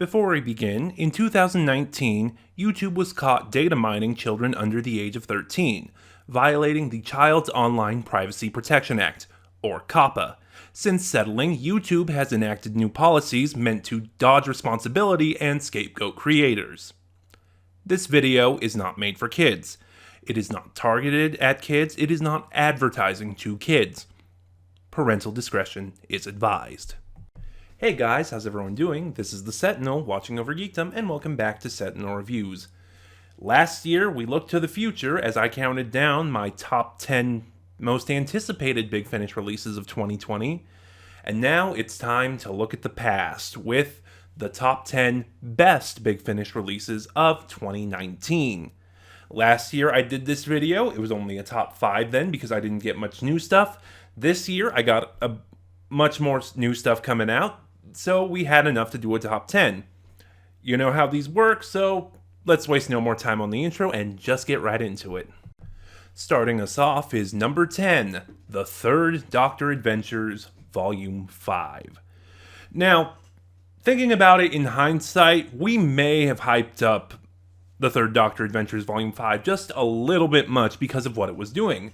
Before we begin, in 2019, YouTube was caught data mining children under the age of 13, violating the Child's Online Privacy Protection Act, or COPPA. Since settling, YouTube has enacted new policies meant to dodge responsibility and scapegoat creators. This video is not made for kids. It is not targeted at kids. It is not advertising to kids. Parental discretion is advised. Hey guys, how's everyone doing? This is the Sentinel, watching over Geekdom, and welcome back to Sentinel Reviews. Last year, we looked to the future as I counted down my top 10 most anticipated Big Finish releases of 2020, and now it's time to look at the past with the top 10 best Big Finish releases of 2019. Last year I did this video, it was only a top 5 then because I didn't get much new stuff. This year I got a much more new stuff coming out, so we had enough to do a top 10. You know how these work, so let's waste no more time on the intro and just get right into it. Starting us off is number 10, The Third Doctor Adventures, Volume 5. Now, thinking about it in hindsight, we may have hyped up The Third Doctor Adventures, Volume 5 just a little bit much because of what it was doing.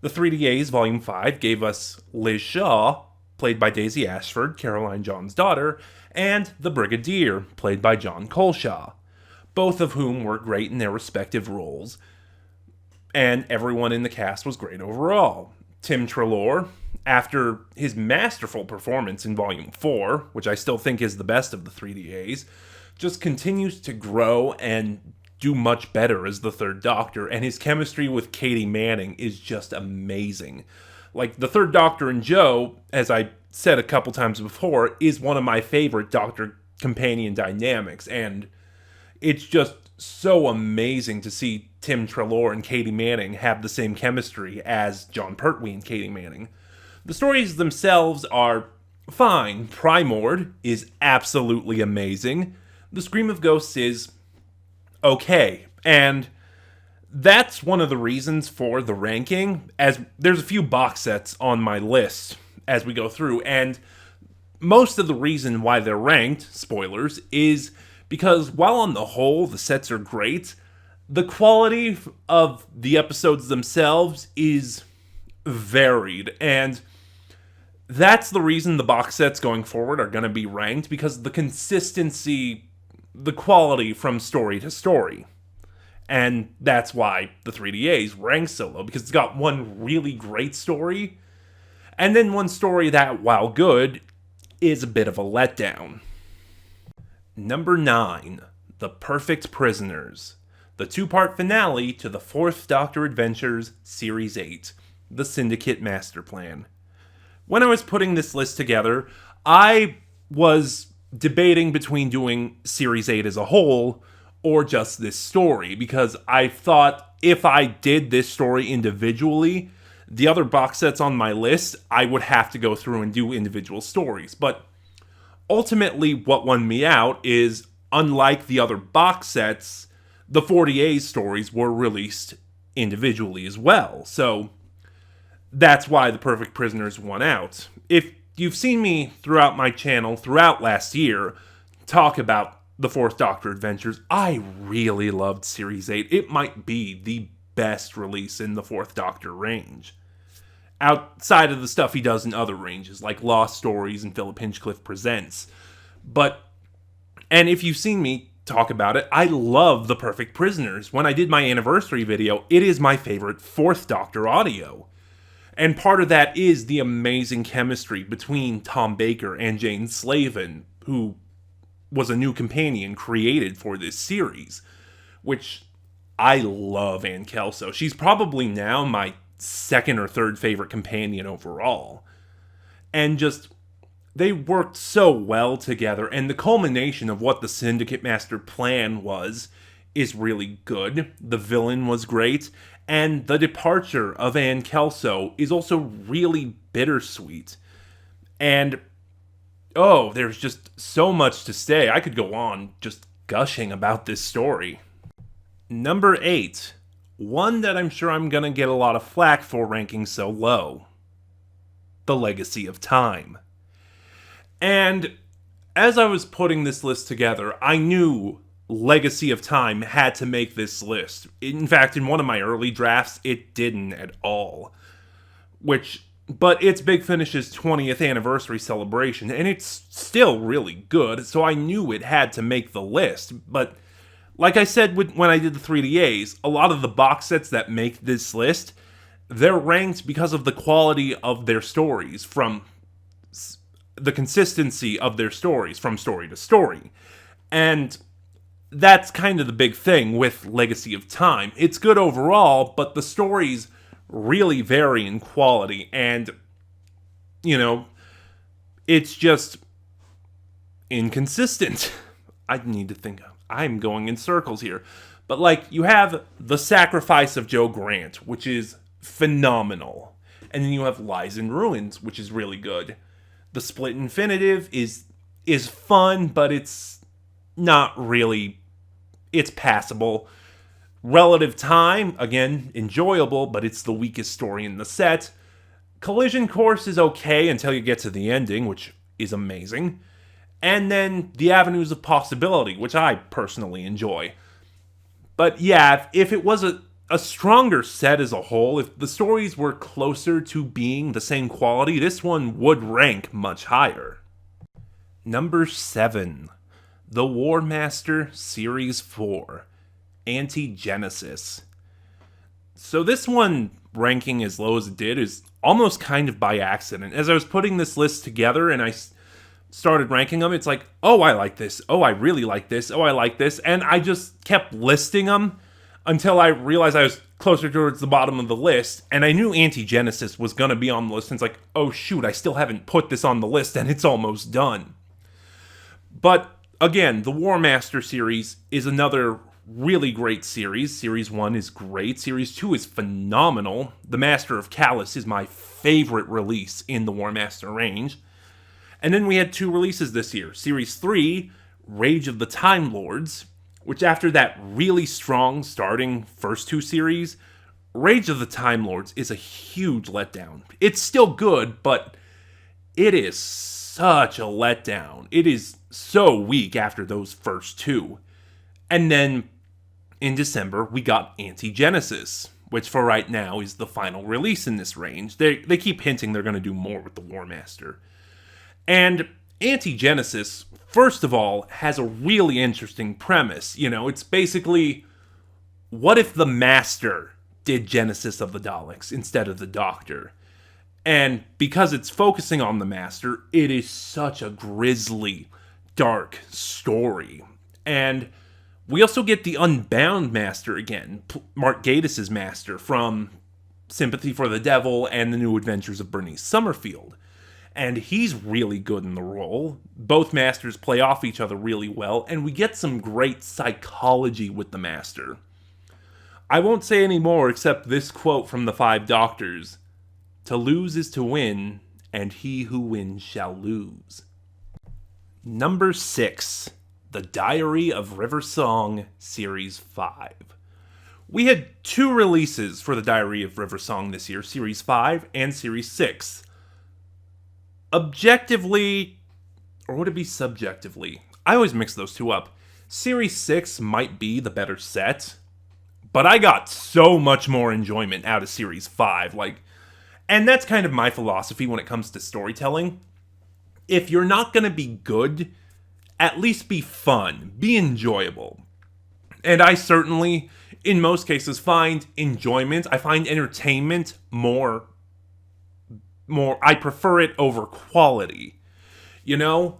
The 3DAs, Volume 5, gave us Liz Shaw, played by Daisy Ashford, Caroline John's daughter, and the Brigadier, played by John Colshaw, both of whom were great in their respective roles, and everyone in the cast was great overall. Tim Treloar, after his masterful performance in Volume 4, which I still think is the best of the 3DAs, just continues to grow and do much better as the Third Doctor, and his chemistry with Katie Manning is just amazing. Like, the Third Doctor and Jo, as I said a couple times before, is one of my favorite Doctor-companion dynamics, and it's just so amazing to see Tim Treloar and Katie Manning have the same chemistry as Jon Pertwee and Katie Manning. The stories themselves are fine. Primord is absolutely amazing. The Scream of Ghosts is okay, and that's one of the reasons for the ranking, as there's a few box sets on my list as we go through, and most of the reason why they're ranked, spoilers, is because while on the whole the sets are great, the quality of the episodes themselves is varied, and that's the reason the box sets going forward are going to be ranked, because the consistency, the quality from story to story. And that's why the 3DAs rank so low, because it's got one really great story, and then one story that, while good, is a bit of a letdown. Number 9, The Perfect Prisoners, the 2-part finale to the Fourth Doctor Adventures Series 8, The Syndicate Master Plan. When I was putting this list together, I was debating between doing Series 8 as a whole or just this story, because I thought if I did this story individually, the other box sets on my list, I would have to go through and do individual stories. But ultimately, what won me out is, unlike the other box sets, the 40A stories were released individually as well. So that's why The Perfect Prisoners won out. If you've seen me throughout my channel, throughout last year, talk about the Fourth Doctor Adventures, I really loved Series 8. It might be the best release in the Fourth Doctor range, outside of the stuff he does in other ranges, like Lost Stories and Philip Hinchcliffe Presents. And if you've seen me talk about it, I love The Perfect Prisoners. When I did my anniversary video, it is my favorite Fourth Doctor audio. And part of that is the amazing chemistry between Tom Baker and Jane Slavin, who was a new companion created for this series, which I love Ann Kelso. She's probably now my second or third favorite companion overall. And just, they worked so well together, and the culmination of what the Syndicate Master Plan was is really good. The villain was great, and the departure of Ann Kelso is also really bittersweet. And oh, there's just so much to say. I could go on just gushing about this story. Number 8, one that I'm sure I'm gonna get a lot of flack for ranking so low. The Legacy of Time. And as I was putting this list together, I knew Legacy of Time had to make this list. In fact, in one of my early drafts, it didn't at all. But it's Big Finish's 20th anniversary celebration, and it's still really good, so I knew it had to make the list. But like I said when I did the 3DAs, a lot of the box sets that make this list, they're ranked because of the quality of their stories, from the consistency of their stories from story to story. And that's kind of the big thing with Legacy of Time. It's good overall, but the stories really vary in quality, and, it's just inconsistent. I need to think. I'm going in circles here. But, you have The Sacrifice of Joe Grant, which is phenomenal. And then you have Lies in Ruins, which is really good. The Split Infinitive is fun, but it's not really... It's passable. Relative Time, again, enjoyable, but it's the weakest story in the set. Collision Course is okay until you get to the ending, which is amazing. And then The Avenues of Possibility, which I personally enjoy. But yeah, if it was a stronger set as a whole, if the stories were closer to being the same quality, this one would rank much higher. Number 7. The War Master Series 4. Anti-Genesis. So this one ranking as low as it did is almost kind of by accident. As I was putting this list together and I started ranking them, it's like, oh, I like this. Oh, I really like this. Oh, I like this. And I just kept listing them until I realized I was closer towards the bottom of the list. And I knew Anti-Genesis was going to be on the list. And it's like, oh, shoot, I still haven't put this on the list and it's almost done. But again, the War Master series is another really great series. Series 1 is great. Series 2 is phenomenal. The Master of Callus is my favorite release in the War Master range. And then we had 2 releases this year. Series 3, Rage of the Time Lords, which after that really strong starting first 2 series, Rage of the Time Lords is a huge letdown. It's still good, but it is such a letdown. It is so weak after those first 2. And then in December, we got Anti-Genesis, which for right now is the final release in this range. They keep hinting they're going to do more with the War Master. And Anti-Genesis, first of all, has a really interesting premise. It's basically, what if the Master did Genesis of the Daleks instead of the Doctor? And because it's focusing on the Master, it is such a grisly, dark story. And we also get the Unbound Master again, Mark Gatiss' Master from Sympathy for the Devil and The New Adventures of Bernice Summerfield. And he's really good in the role. Both Masters play off each other really well, and we get some great psychology with the Master. I won't say any more except this quote from the 5 Doctors. To lose is to win, and he who wins shall lose. Number 6. The Diary of River Song, Series 5. We had 2 releases for the Diary of River Song this year, Series 5 and Series 6. Objectively, or would it be subjectively? I always mix those 2 up. Series 6 might be the better set, but I got so much more enjoyment out of Series 5. And that's kind of my philosophy when it comes to storytelling. If you're not going to be good, at least be fun, be enjoyable. And I certainly, in most cases, find enjoyment, I find entertainment more, I prefer it over quality, And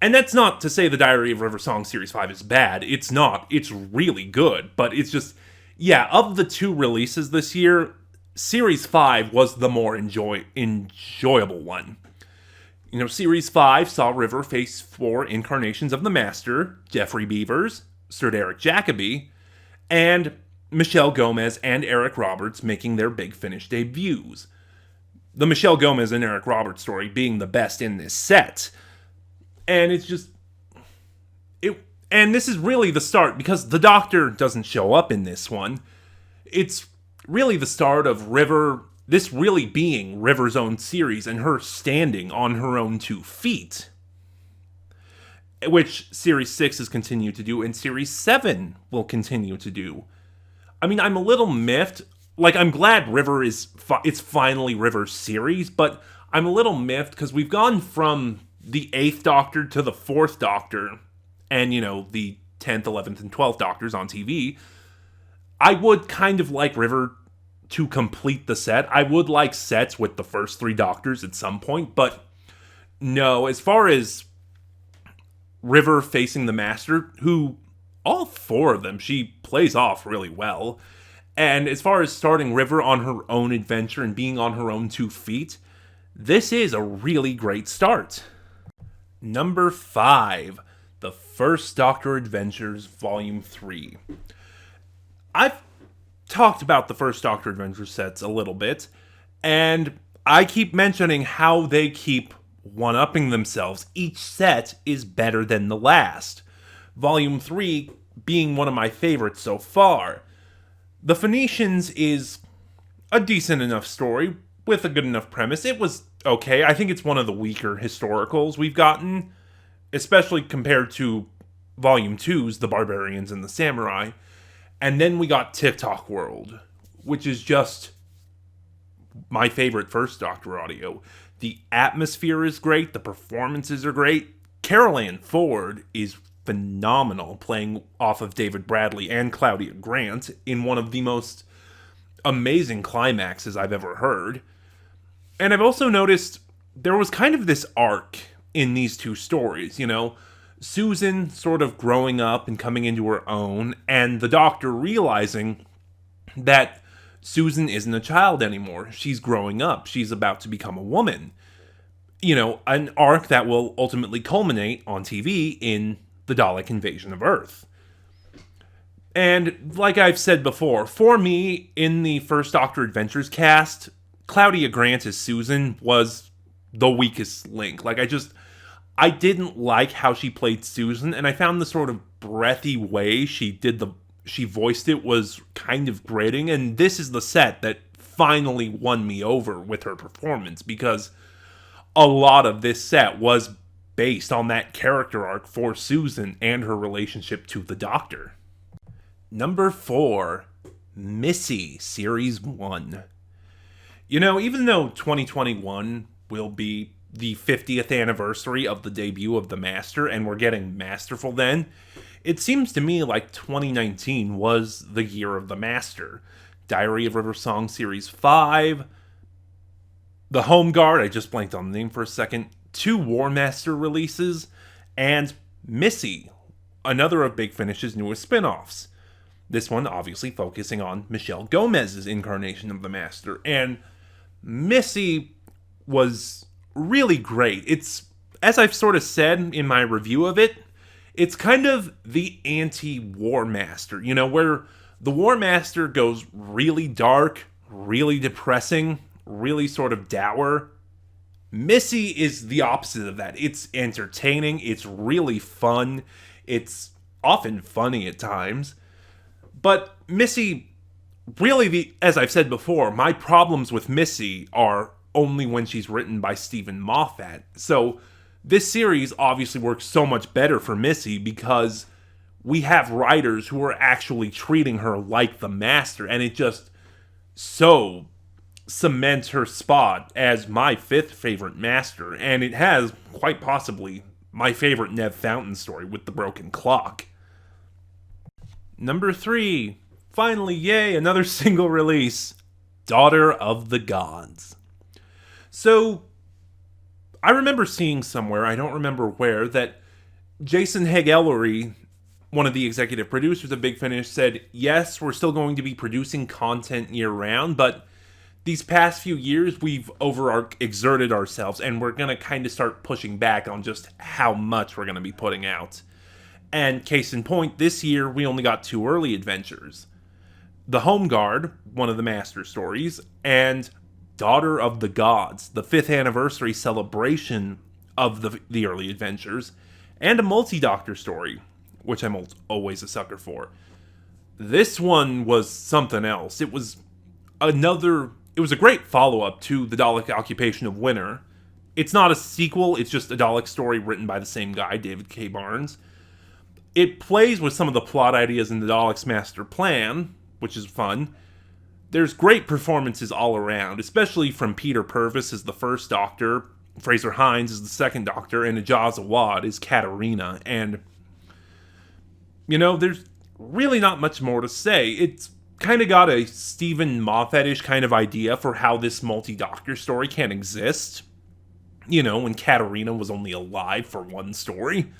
that's not to say the Diary of River Song Series 5 is bad. It's not. It's really good. But it's just, of the 2 releases this year, Series 5 was the more enjoyable one. Series 5 saw River face 4 incarnations of the Master, Geoffrey Beevers, Sir Derek Jacobi, and Michelle Gomez and Eric Roberts making their Big Finish debuts. The Michelle Gomez and Eric Roberts story being the best in this set. And it's just... And this is really the start, because the Doctor doesn't show up in this one. It's really the start of River... This really being River's own series and her standing on her own 2 feet. which Series 6 has continued to do, and Series 7 will continue to do. I mean, I'm a little miffed. Like, I'm glad River it's finally River's series, but I'm a little miffed because we've gone from the 8th Doctor to the 4th Doctor, and, the 10th, 11th, and 12th Doctors on TV. I would kind of like River to complete the set. I would like sets with the first 3 Doctors at some point, but no, as far as River facing the Master, who all 4 of them she plays off really well. And as far as starting River on her own adventure and being on her own 2 feet, this is a really great start. Number 5, The First Doctor Adventures Volume 3. I've talked about the First Doctor Adventures sets a little bit, and I keep mentioning how they keep one-upping themselves. Each set is better than the last. Volume 3 being one of my favorites so far. The Phoenicians is a decent enough story with a good enough premise. It was okay. I think it's one of the weaker historicals we've gotten, especially compared to Volume 2's The Barbarians and the Samurai. And then we got TikTok World, which is just my favorite First Doctor audio. The atmosphere is great. The performances are great. Carol Ann Ford is phenomenal, playing off of David Bradley and Claudia Grant in one of the most amazing climaxes I've ever heard. And I've also noticed there was kind of this arc in these 2 stories, Susan sort of growing up and coming into her own, and the Doctor realizing that Susan isn't a child anymore. She's growing up. She's about to become a woman. An arc that will ultimately culminate on TV in the Dalek invasion of Earth. And like I've said before, for me, in the First Doctor Adventures cast, Claudia Grant as Susan was the weakest link. I didn't like how she played Susan, and I found the sort of breathy way she voiced it was kind of grating, and this is the set that finally won me over with her performance, because a lot of this set was based on that character arc for Susan and her relationship to the Doctor. Number 4, Missy, Series 1. Even though 2021 will be the 50th anniversary of the debut of the Master, and we're getting masterful then, it seems to me like 2019 was the year of the Master. Diary of River Song Series 5, The Home Guard, I just blanked on the name for a second, 2 War Master releases, and Missy, another of Big Finish's newest spin-offs. This one obviously focusing on Michelle Gomez's incarnation of the Master, and Missy was really great. It's, as I've sort of said in my review of it, it's kind of the anti-War Master, where the War Master goes really dark, really depressing, really sort of dour. Missy is the opposite of that. It's entertaining, it's really fun, it's often funny at times. But Missy, really, as I've said before, my problems with Missy are only when she's written by Stephen Moffat. So this series obviously works so much better for Missy because we have writers who are actually treating her like the Master, and it just so cements her spot as my 5th favorite Master, and it has, quite possibly, my favorite Nev Fountain story with the broken clock. Number 3, finally, yay, another single release, Daughter of the Gods. So, I remember seeing somewhere, I don't remember where, that Jason Haig-Ellery, one of the executive producers of Big Finish, said, yes, we're still going to be producing content year-round, but these past few years, we've exerted ourselves, and we're going to kind of start pushing back on just how much we're going to be putting out. And case in point, this year, we only got 2 early adventures. The Home Guard, one of the Master stories, and Daughter of the Gods, the 5th anniversary celebration of the early adventures, and a multi-Doctor story, which I'm always a sucker for. This one was something else. It was a great follow-up to The Dalek Occupation of Winter, It's not a sequel, it's just a Dalek story written by the same guy, David K. Barnes. It plays with some of the plot ideas in the Daleks' master plan, which is fun. There's great performances all around, especially from Peter Purvis as the first Doctor, Fraser Hines as the second Doctor, and Ijaz Awad as Katarina. And, there's really not much more to say. It's kind of got a Stephen Moffat-ish kind of idea for how this multi-Doctor story can exist. When Katarina was only alive for one story.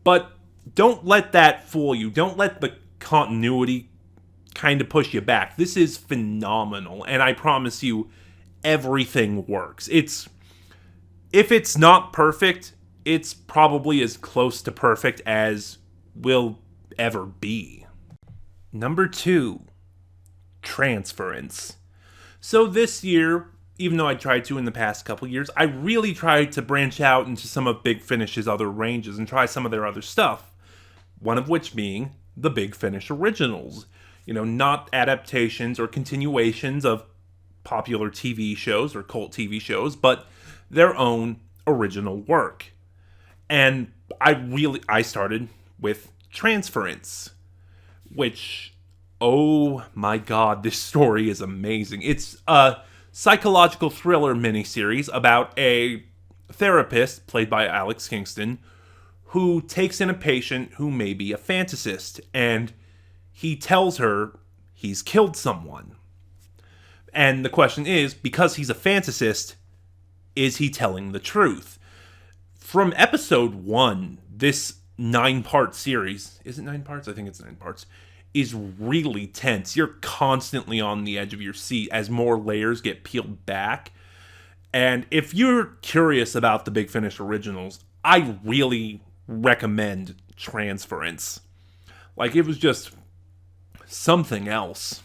But don't let that fool you. Don't let the continuity kind of push you back. This is phenomenal, and I promise you, everything works. If it's not perfect, it's probably as close to perfect as will ever be. Number 2, transference. So this year, even though I tried to in the past couple years, I really tried to branch out into some of Big Finish's other ranges and try some of their other stuff. One of which being the Big Finish originals. Not adaptations or continuations of popular TV shows or cult TV shows, but their own original work. And I started with Transference, which, oh my god, this story is amazing. It's a psychological thriller miniseries about a therapist, played by Alex Kingston, who takes in a patient who may be a fantasist, and he tells her he's killed someone. And the question is, because he's a fantasist, is he telling the truth? From episode 1, this 9-part series, is it 9 parts? I think it's 9 parts, is really tense. You're constantly on the edge of your seat as more layers get peeled back. And if you're curious about the Big Finish originals, I really recommend Transference. It was just something else.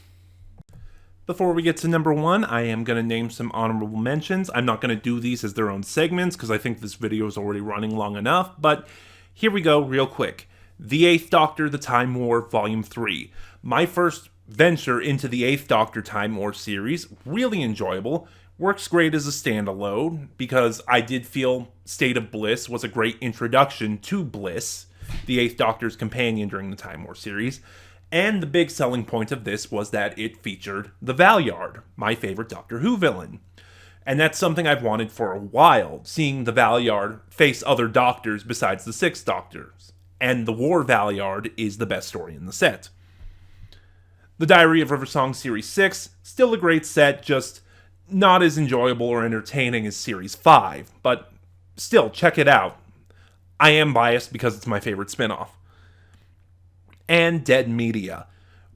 Before we get to number 1, I am going to name some honorable mentions. I'm not going to do these as their own segments because I think this video is already running long enough, but here we go real quick. The Eighth Doctor, The Time War, Volume 3. My first venture into the Eighth Doctor Time War series. Really enjoyable. Works great as a standalone because I did feel State of Bliss was a great introduction to Bliss, the Eighth Doctor's companion during the Time War series. And the big selling point of this was that it featured the Valyard, my favorite Doctor Who villain. And that's something I've wanted for a while, seeing the Valyard face other Doctors besides the Sixth Doctors. And the War Valyard is the best story in the set. The Diary of Riversong Series 6, still a great set, just not as enjoyable or entertaining as Series 5, but still, check it out. I am biased because it's my favorite spinoff. And Dead Media.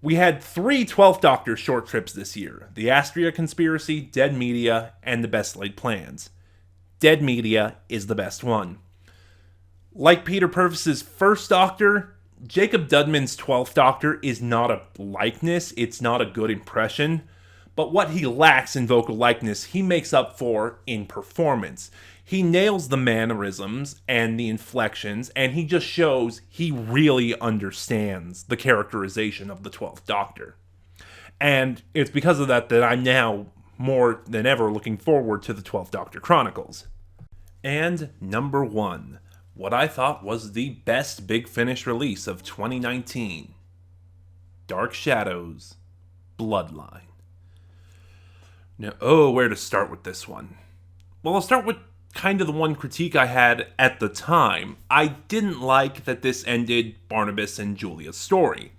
We had 3 12th Doctor short trips this year. The Astria Conspiracy, Dead Media, and The Best Laid Plans. Dead Media is the best one. Like Peter Purvis's first Doctor, Jacob Dudman's 12th Doctor is not a likeness, it's not a good impression, but what he lacks in vocal likeness, he makes up for in performance. He nails the mannerisms and the inflections, and he just shows he really understands the characterization of the 12th Doctor. And it's because of that that I'm now more than ever looking forward to the 12th Doctor Chronicles. And number 1, what I thought was the best Big Finish release of 2019. Dark Shadows, Bloodline. Now, where to start with this one? Well, I'll start with kind of the one critique I had at the time. I didn't like that this ended Barnabas and Julia's story.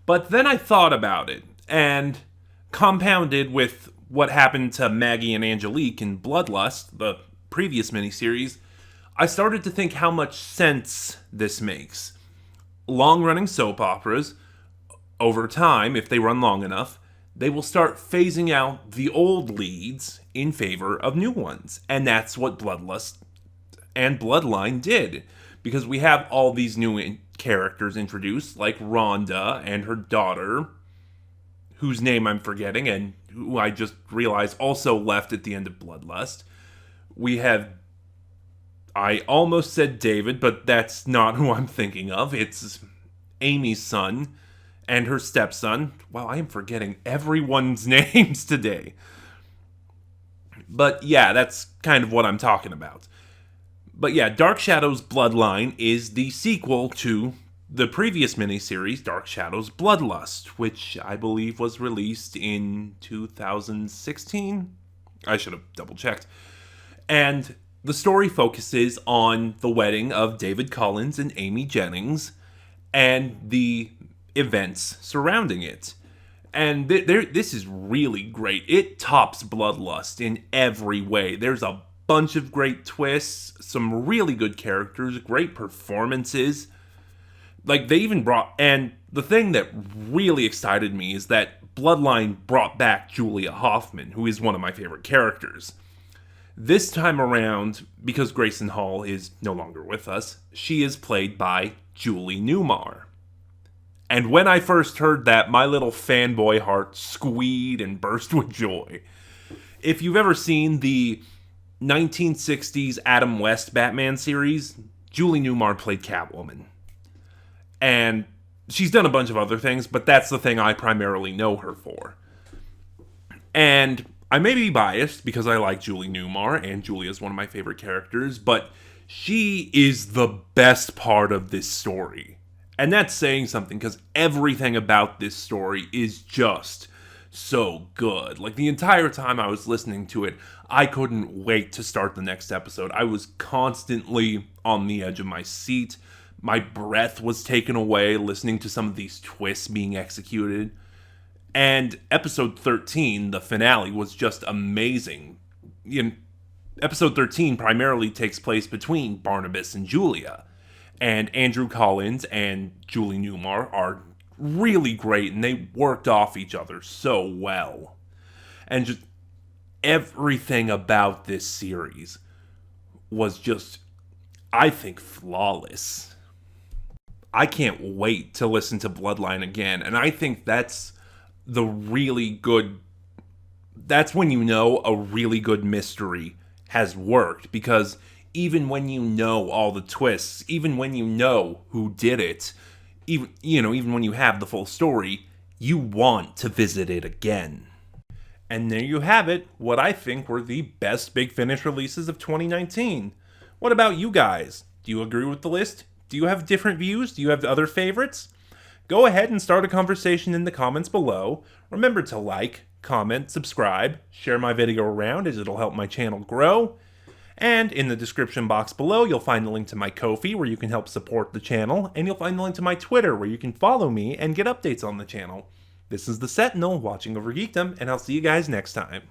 But then I thought about it, and compounded with what happened to Maggie and Angelique in Bloodlust, the previous miniseries, I started to think how much sense this makes. Long-running soap operas, over time, if they run long enough, they will start phasing out the old leads in favor of new ones. And that's what Bloodlust and Bloodline did. Because we have all these new characters introduced, like Rhonda and her daughter, whose name I'm forgetting, and who I just realized also left at the end of Bloodlust. We have, I almost said David, but that's not who I'm thinking of. It's Amy's son and her stepson. Wow, I am forgetting everyone's names today. But yeah, that's kind of what I'm talking about. But yeah, Dark Shadows Bloodline is the sequel to the previous miniseries, Dark Shadows Bloodlust, which I believe was released in 2016. I should have double checked. And the story focuses on the wedding of David Collins and Amy Jennings and the events surrounding it. And this is really great. It tops Bloodlust in every way. There's a bunch of great twists, some really good characters, great performances. Like, they even brought... And the thing that really excited me is that Bloodline brought back Julia Hoffman, who is one of my favorite characters. This time around, because Grayson Hall is no longer with us, she is played by Julie Newmar. And when I first heard that, my little fanboy heart squeaked and burst with joy. If you've ever seen the 1960s Adam West Batman series, Julie Newmar played Catwoman. And she's done a bunch of other things, but that's the thing I primarily know her for. And I may be biased because I like Julie Newmar, and Julie is one of my favorite characters, but she is the best part of this story. And that's saying something, because everything about this story is just so good. Like, the entire time I was listening to it, I couldn't wait to start the next episode. I was constantly on the edge of my seat. My breath was taken away listening to some of these twists being executed. And episode 13, the finale, was just amazing. Episode 13 primarily takes place between Barnabas and Julia. And Andrew Collins and Julie Newmar are really great, and they worked off each other so well. And just everything about this series was just, I think, flawless. I can't wait to listen to Bloodline again, and I think that's the really good... That's when you know a really good mystery has worked, because even when you know all the twists, even when you know who did it, even when you have the full story, you want to visit it again. And there you have it, what I think were the best Big Finish releases of 2019. What about you guys? Do you agree with the list? Do you have different views? Do you have other favorites? Go ahead and start a conversation in the comments below. Remember to like, comment, subscribe, share my video around as it'll help my channel grow. And in the description box below, you'll find a link to my Ko-fi where you can help support the channel, and you'll find a link to my Twitter where you can follow me and get updates on the channel. This is the Sentinel watching over Geekdom, and I'll see you guys next time.